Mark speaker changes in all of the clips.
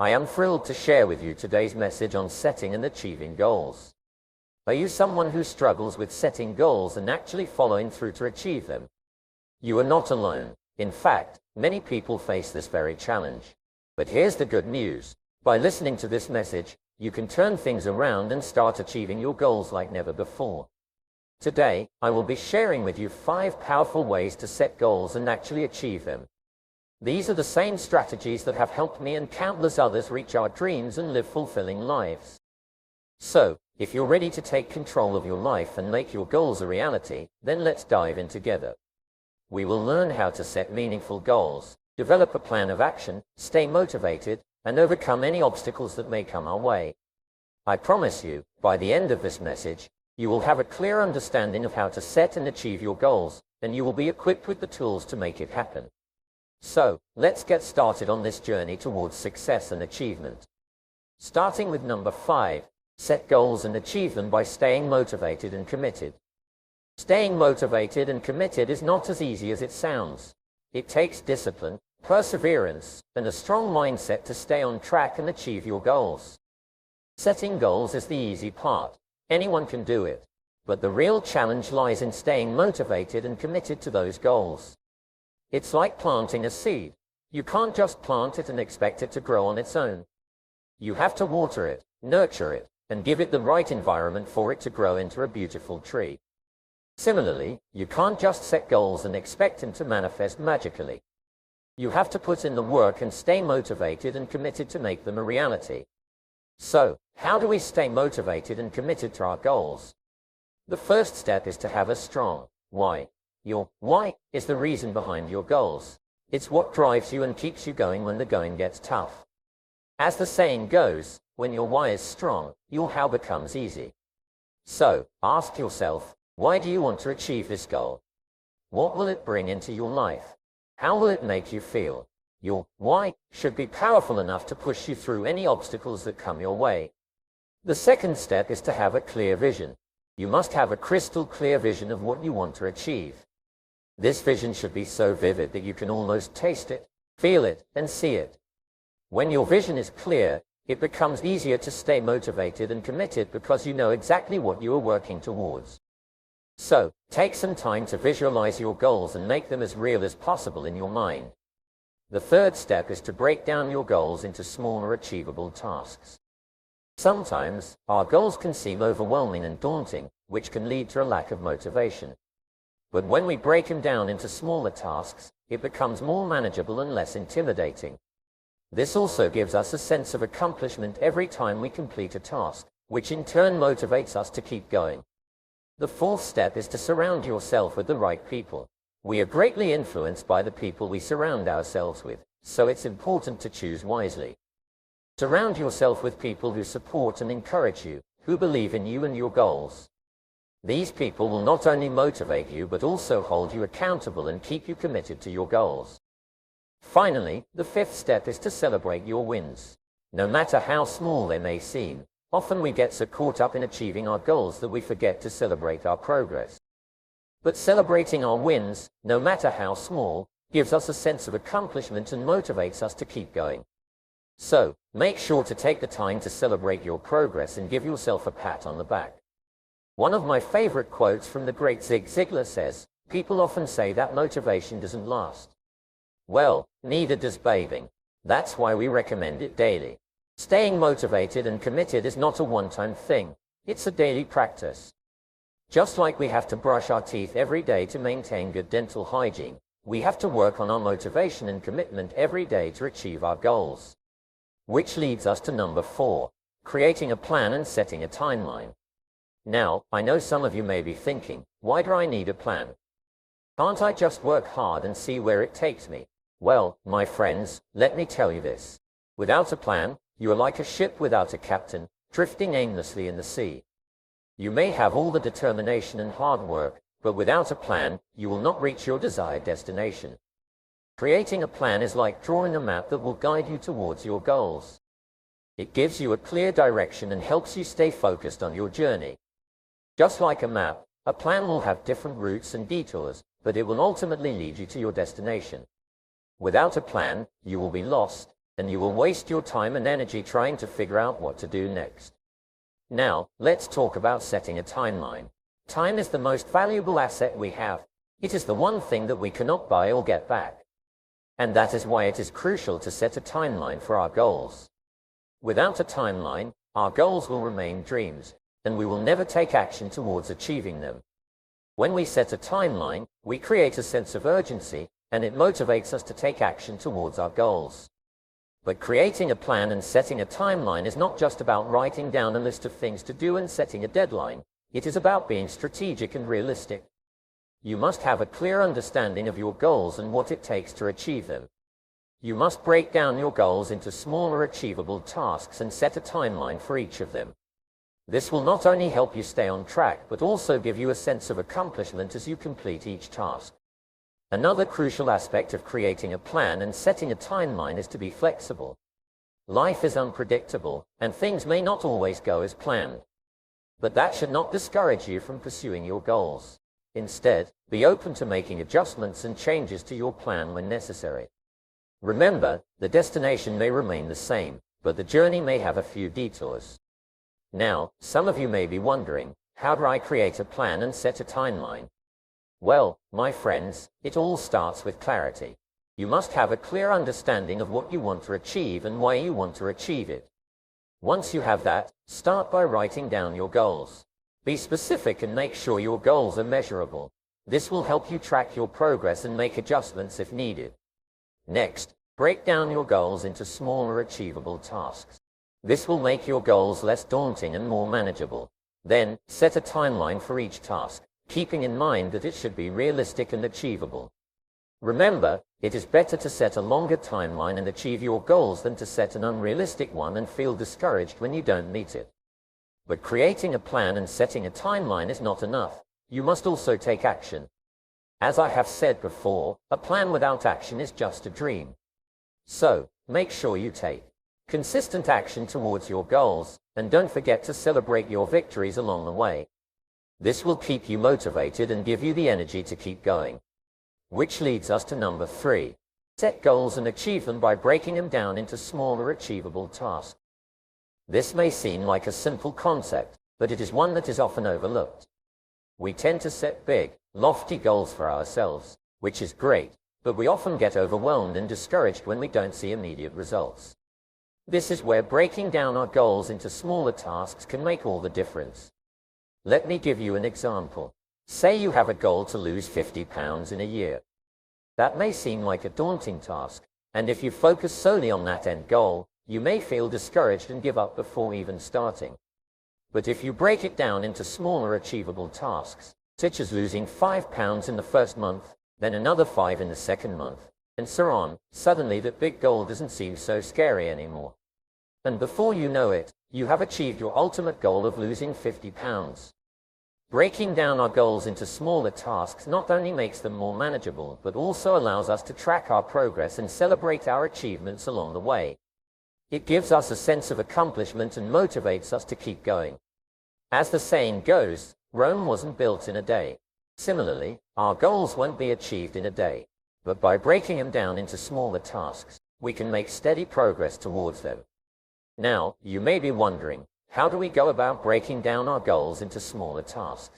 Speaker 1: I am thrilled to share with you today's message on setting and achieving goals. Are you someone who struggles with setting goals and actually following through to achieve them? You are not alone. In fact, many people face this very challenge. But here's the good news. By listening to this message, you can turn things around and start achieving your goals like never before. Today, I will be sharing with you 5 powerful ways to set goals and actually achieve them. These are the same strategies that have helped me and countless others reach our dreams and live fulfilling lives. So, if you're ready to take control of your life and make your goals a reality, then let's dive in together. We will learn how to set meaningful goals, develop a plan of action, stay motivated, and overcome any obstacles that may come our way. I promise you, by the end of this message, you will have a clear understanding of how to set and achieve your goals, and you will be equipped with the tools to make it happen. So, let's get started on this journey towards success and achievement. Starting with number 5, set goals and achieve them by staying motivated and committed. Staying motivated and committed is not as easy as it sounds. It takes discipline, perseverance, and a strong mindset to stay on track and achieve your goals. Setting goals is the easy part. Anyone can do it. But the real challenge lies in staying motivated and committed to those goals. It's like planting a seed. You can't just plant it and expect it to grow on its own. You have to water it, nurture it, and give it the right environment for it to grow into a beautiful tree. Similarly, you can't just set goals and expect them to manifest magically. You have to put in the work and stay motivated and committed to make them a reality. So, how do we stay motivated and committed to our goals? The first step is to have a strong why. Your why is the reason behind your goals. It's what drives you and keeps you going when the going gets tough. As the saying goes, when your why is strong, your how becomes easy. So, ask yourself, why do you want to achieve this goal? What will it bring into your life? How will it make you feel? Your why should be powerful enough to push you through any obstacles that come your way. The second step is to have a clear vision. You must have a crystal clear vision of what you want to achieve. This vision should be so vivid that you can almost taste it, feel it, and see it. When your vision is clear, it becomes easier to stay motivated and committed because you know exactly what you are working towards. So, take some time to visualize your goals and make them as real as possible in your mind. The third step is to break down your goals into smaller achievable tasks. Sometimes, our goals can seem overwhelming and daunting, which can lead to a lack of motivation. But when we break them down into smaller tasks, it becomes more manageable and less intimidating. This also gives us a sense of accomplishment every time we complete a task, which in turn motivates us to keep going. The fourth step is to surround yourself with the right people. We are greatly influenced by the people we surround ourselves with, so it's important to choose wisely. Surround yourself with people who support and encourage you, who believe in you and your goals. These people will not only motivate you but also hold you accountable and keep you committed to your goals. Finally, the fifth step is to celebrate your wins. No matter how small they may seem, often we get so caught up in achieving our goals that we forget to celebrate our progress. But celebrating our wins, no matter how small, gives us a sense of accomplishment and motivates us to keep going. So, make sure to take the time to celebrate your progress and give yourself a pat on the back. One of my favorite quotes from the great Zig Ziglar says, "People often say that motivation doesn't last. Well, neither does bathing. That's why we recommend it daily." Staying motivated and committed is not a one-time thing. It's a daily practice. Just like we have to brush our teeth every day to maintain good dental hygiene, we have to work on our motivation and commitment every day to achieve our goals. Which leads us to number 4, creating a plan and setting a timeline. Now, I know some of you may be thinking, why do I need a plan? Can't I just work hard and see where it takes me? Well, my friends, let me tell you this. Without a plan, you are like a ship without a captain, drifting aimlessly in the sea. You may have all the determination and hard work, but without a plan, you will not reach your desired destination. Creating a plan is like drawing a map that will guide you towards your goals. It gives you a clear direction and helps you stay focused on your journey. Just like a map, a plan will have different routes and detours, but it will ultimately lead you to your destination. Without a plan, you will be lost, and you will waste your time and energy trying to figure out what to do next. Now, let's talk about setting a timeline. Time is the most valuable asset we have. It is the one thing that we cannot buy or get back. And that is why it is crucial to set a timeline for our goals. Without a timeline, our goals will remain dreams, and we will never take action towards achieving them. When we set a timeline, we create a sense of urgency, and it motivates us to take action towards our goals. But creating a plan and setting a timeline is not just about writing down a list of things to do and setting a deadline. It is about being strategic and realistic. You must have a clear understanding of your goals and what it takes to achieve them. You must break down your goals into smaller achievable tasks and set a timeline for each of them. This will not only help you stay on track, but also give you a sense of accomplishment as you complete each task. Another crucial aspect of creating a plan and setting a timeline is to be flexible. Life is unpredictable, and things may not always go as planned. But that should not discourage you from pursuing your goals. Instead, be open to making adjustments and changes to your plan when necessary. Remember, the destination may remain the same, but the journey may have a few detours. Now, some of you may be wondering, how do I create a plan and set a timeline? Well, my friends, it all starts with clarity. You must have a clear understanding of what you want to achieve and why you want to achieve it. Once you have that, start by writing down your goals. Be specific and make sure your goals are measurable. This will help you track your progress and make adjustments if needed. Next, break down your goals into smaller achievable tasks. This will make your goals less daunting and more manageable. Then, set a timeline for each task, keeping in mind that it should be realistic and achievable. Remember, it is better to set a longer timeline and achieve your goals than to set an unrealistic one and feel discouraged when you don't meet it. But creating a plan and setting a timeline is not enough. You must also take action. As I have said before, a plan without action is just a dream. So, make sure you take consistent action towards your goals, and don't forget to celebrate your victories along the way. This will keep you motivated and give you the energy to keep going. Which leads us to number 3. Set goals and achieve them by breaking them down into smaller achievable tasks. This may seem like a simple concept, but it is one that is often overlooked. We tend to set big, lofty goals for ourselves, which is great, but we often get overwhelmed and discouraged when we don't see immediate results. This is where breaking down our goals into smaller tasks can make all the difference. Let me give you an example. Say you have a goal to lose 50 pounds in a year. That may seem like a daunting task, and if you focus solely on that end goal, you may feel discouraged and give up before even starting. But if you break it down into smaller achievable tasks, such as losing 5 pounds in the first month, then another 5 in the second month, and so on, suddenly that big goal doesn't seem so scary anymore. And before you know it, you have achieved your ultimate goal of losing 50 pounds. Breaking down our goals into smaller tasks not only makes them more manageable, but also allows us to track our progress and celebrate our achievements along the way. It gives us a sense of accomplishment and motivates us to keep going. As the saying goes, Rome wasn't built in a day. Similarly, our goals won't be achieved in a day, but by breaking them down into smaller tasks, we can make steady progress towards them. Now, you may be wondering, how do we go about breaking down our goals into smaller tasks?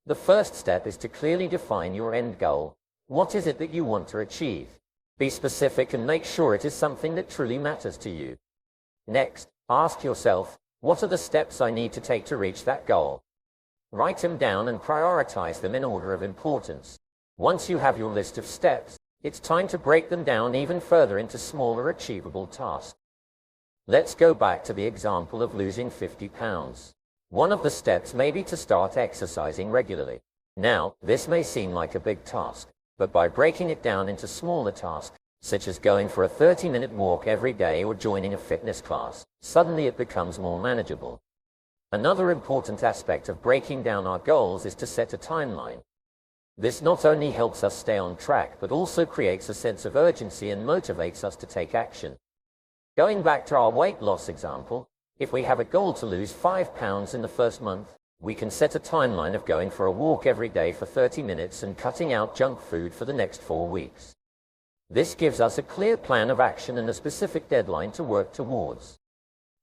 Speaker 1: The first step is to clearly define your end goal. What is it that you want to achieve? Be specific and make sure it is something that truly matters to you. Next, ask yourself, what are the steps I need to take to reach that goal? Write them down and prioritize them in order of importance. Once you have your list of steps, it's time to break them down even further into smaller achievable tasks. Let's go back to the example of losing 50 pounds. One of the steps may be to start exercising regularly. Now, this may seem like a big task, but by breaking it down into smaller tasks, such as going for a 30-minute walk every day or joining a fitness class, suddenly it becomes more manageable. Another important aspect of breaking down our goals is to set a timeline. This not only helps us stay on track, but also creates a sense of urgency and motivates us to take action. Going back to our weight loss example, if we have a goal to lose 5 pounds in the first month, we can set a timeline of going for a walk every day for 30 minutes and cutting out junk food for the next 4 weeks. This gives us a clear plan of action and a specific deadline to work towards.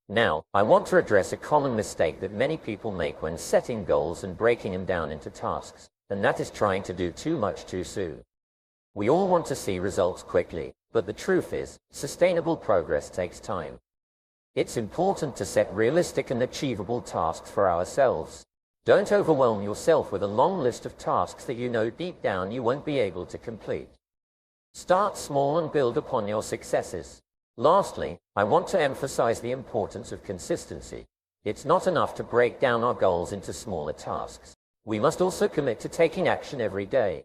Speaker 1: Now, I want to address a common mistake that many people make when setting goals and breaking them down into tasks, and that is trying to do too much too soon. We all want to see results quickly, but the truth is, sustainable progress takes time. It's important to set realistic and achievable tasks for ourselves. Don't overwhelm yourself with a long list of tasks that you know deep down you won't be able to complete. Start small and build upon your successes. Lastly, I want to emphasize the importance of consistency. It's not enough to break down our goals into smaller tasks. We must also commit to taking action every day.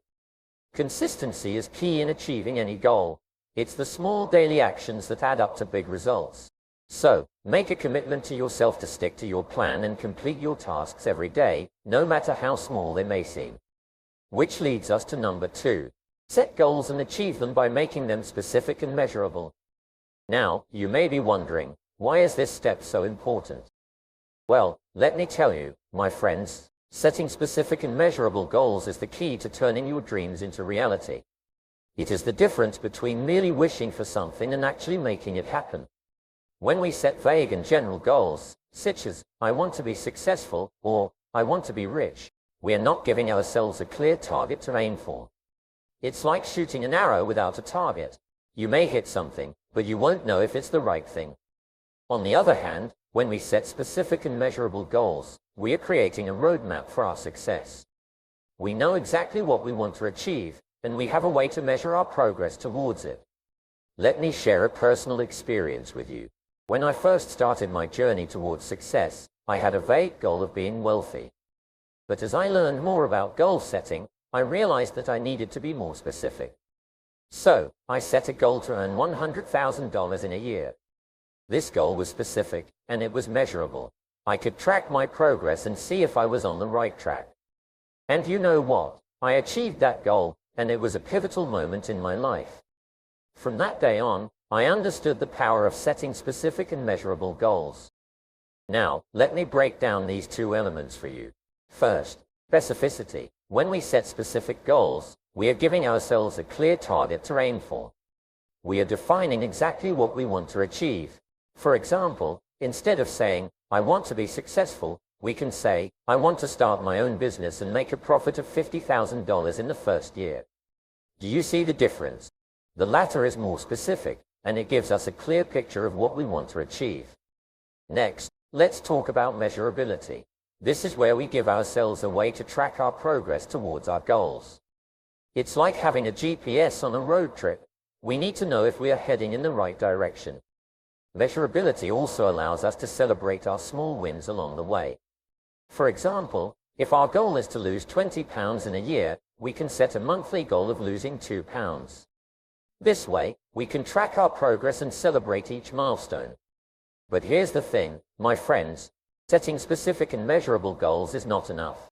Speaker 1: Consistency is key in achieving any goal. It's the small daily actions that add up to big results. So, make a commitment to yourself to stick to your plan and complete your tasks every day, no matter how small they may seem. Which leads us to number 2. Set goals and achieve them by making them specific and measurable. Now, you may be wondering, why is this step so important? Well, let me tell you, my friends, setting specific and measurable goals is the key to turning your dreams into reality. It is the difference between merely wishing for something and actually making it happen. When we set vague and general goals, such as, I want to be successful, or, I want to be rich, we are not giving ourselves a clear target to aim for. It's like shooting an arrow without a target. You may hit something, but you won't know if it's the right thing. On the other hand, when we set specific and measurable goals, we are creating a roadmap for our success. We know exactly what we want to achieve, and we have a way to measure our progress towards it. Let me share a personal experience with you. When I first started my journey towards success, I had a vague goal of being wealthy. But as I learned more about goal setting, I realized that I needed to be more specific. So, I set a goal to earn $100,000 in a year. This goal was specific, and it was measurable. I could track my progress and see if I was on the right track. And you know what? I achieved that goal, and it was a pivotal moment in my life. From that day on, I understood the power of setting specific and measurable goals. Now, let me break down these two elements for you. First, specificity. When we set specific goals, we are giving ourselves a clear target to aim for. We are defining exactly what we want to achieve. For example, instead of saying, I want to be successful, we can say, I want to start my own business and make a profit of $50,000 in the first year. Do you see the difference? The latter is more specific, and it gives us a clear picture of what we want to achieve. Next, let's talk about measurability. This is where we give ourselves a way to track our progress towards our goals. It's like having a GPS on a road trip. We need to know if we are heading in the right direction. Measurability also allows us to celebrate our small wins along the way. For example, if our goal is to lose 20 pounds in a year, we can set a monthly goal of losing 2 pounds. This way, we can track our progress and celebrate each milestone. But here's the thing, my friends, setting specific and measurable goals is not enough.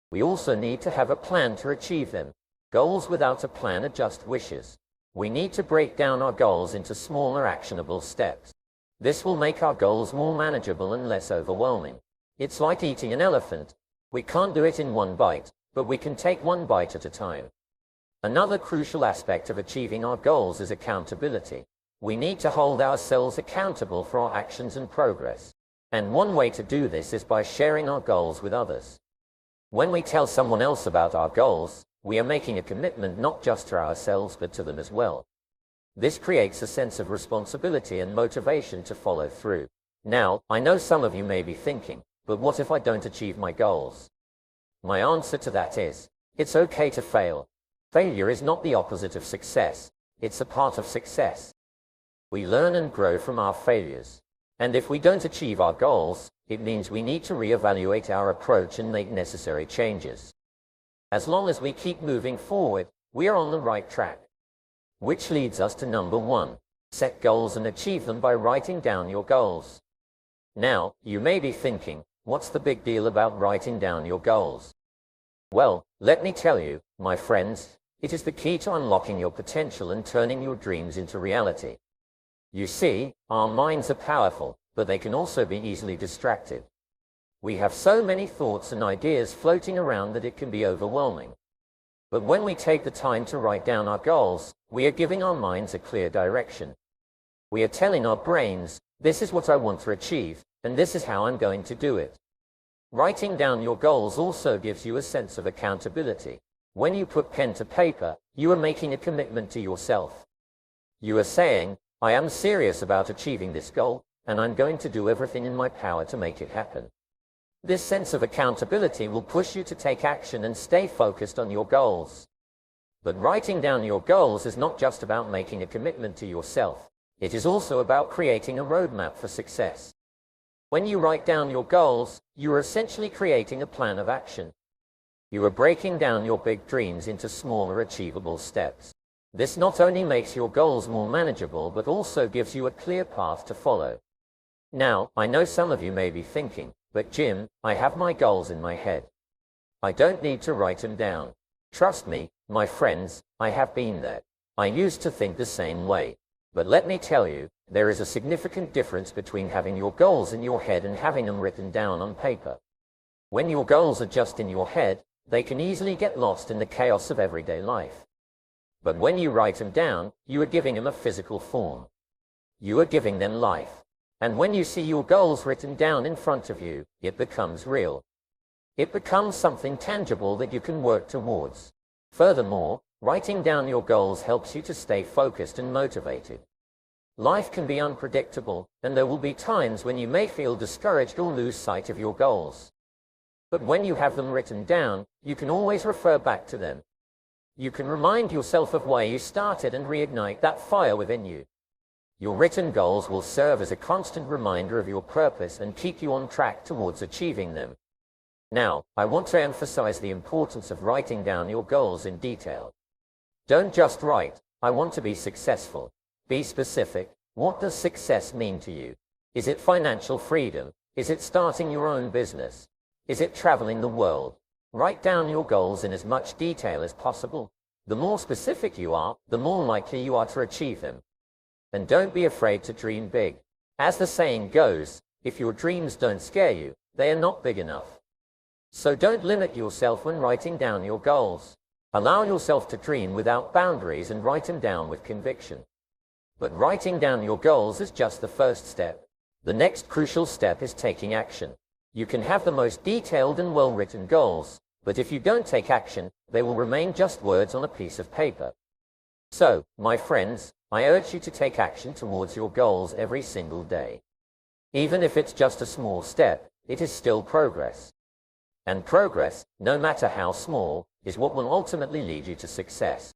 Speaker 1: We also need to have a plan to achieve them. Goals without a plan are just wishes. We need to break down our goals into smaller actionable steps. This will make our goals more manageable and less overwhelming. It's like eating an elephant. We can't do it in one bite, but we can take one bite at a time. Another crucial aspect of achieving our goals is accountability. We need to hold ourselves accountable for our actions and progress. And one way to do this is by sharing our goals with others. When we tell someone else about our goals, we are making a commitment not just to ourselves but to them as well. This creates a sense of responsibility and motivation to follow through. Now, I know some of you may be thinking, but what if I don't achieve my goals? My answer to that is, it's okay to fail. Failure is not the opposite of success. It's a part of success. We learn and grow from our failures. And if we don't achieve our goals, it means we need to reevaluate our approach and make necessary changes. As long as we keep moving forward, we are on the right track. Which leads us to number 1. Set goals and achieve them by writing down your goals. Now, you may be thinking, what's the big deal about writing down your goals? Well, let me tell you, my friends, it is the key to unlocking your potential and turning your dreams into reality. You see, our minds are powerful, but they can also be easily distracted. We have so many thoughts and ideas floating around that it can be overwhelming. But when we take the time to write down our goals, we are giving our minds a clear direction. We are telling our brains, this is what I want to achieve, and this is how I'm going to do it. Writing down your goals also gives you a sense of accountability. When you put pen to paper, you are making a commitment to yourself. You are saying, I am serious about achieving this goal, and I'm going to do everything in my power to make it happen. This sense of accountability will push you to take action and stay focused on your goals. But writing down your goals is not just about making a commitment to yourself. It is also about creating a roadmap for success. When you write down your goals, you are essentially creating a plan of action. You are breaking down your big dreams into smaller, achievable steps. This not only makes your goals more manageable, but also gives you a clear path to follow. Now, I know some of you may be thinking, but Jim, I have my goals in my head. I don't need to write them down. Trust me, my friends, I have been there. I used to think the same way. But let me tell you, there is a significant difference between having your goals in your head and having them written down on paper. When your goals are just in your head, they can easily get lost in the chaos of everyday life. But when you write them down, you are giving them a physical form. You are giving them life. And when you see your goals written down in front of you, it becomes real. It becomes something tangible that you can work towards. Furthermore, writing down your goals helps you to stay focused and motivated. Life can be unpredictable, and there will be times when you may feel discouraged or lose sight of your goals. But when you have them written down, you can always refer back to them. You can remind yourself of why you started and reignite that fire within you. Your written goals will serve as a constant reminder of your purpose and keep you on track towards achieving them. Now, I want to emphasize the importance of writing down your goals in detail. Don't just write, I want to be successful. Be specific. What does success mean to you? Is it financial freedom? Is it starting your own business? Is it traveling the world? Write down your goals in as much detail as possible. The more specific you are, the more likely you are to achieve them. And don't be afraid to dream big. As the saying goes, if your dreams don't scare you, they are not big enough. So don't limit yourself when writing down your goals. Allow yourself to dream without boundaries and write them down with conviction. But writing down your goals is just the first step. The next crucial step is taking action. You can have the most detailed and well-written goals, but if you don't take action, they will remain just words on a piece of paper. So, my friends, I urge you to take action towards your goals every single day. Even if it's just a small step, it is still progress. And progress, no matter how small, is what will ultimately lead you to success.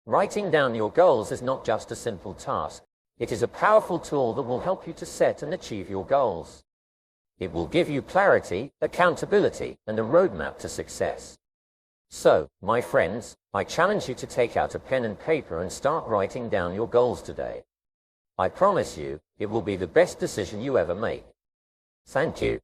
Speaker 1: Writing down your goals is not just a simple task. It is a powerful tool that will help you to set and achieve your goals. It will give you clarity, accountability, and a roadmap to success. So, my friends, I challenge you to take out a pen and paper and start writing down your goals today. I promise you, it will be the best decision you ever make. Thank you.